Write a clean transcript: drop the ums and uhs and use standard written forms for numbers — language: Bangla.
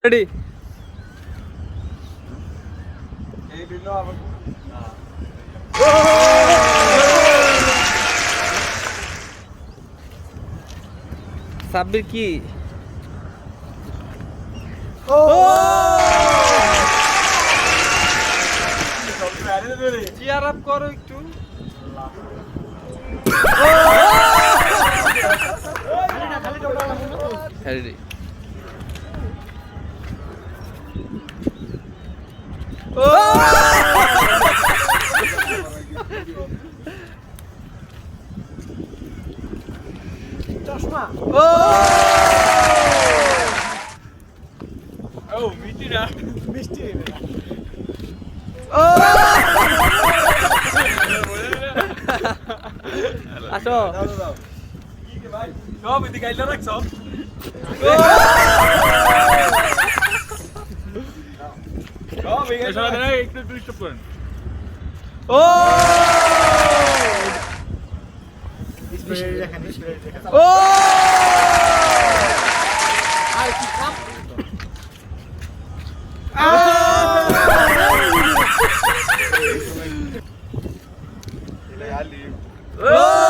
রেডি সাব্বির কি চিয়ার আপ করো একটু রেডি চশমা ও মিষ্টি না মিষ্টি আসো সব এদিকে আইলা রাখছ সব এখানে একটু স্টপ করেন ও ও আর কি কাপ ও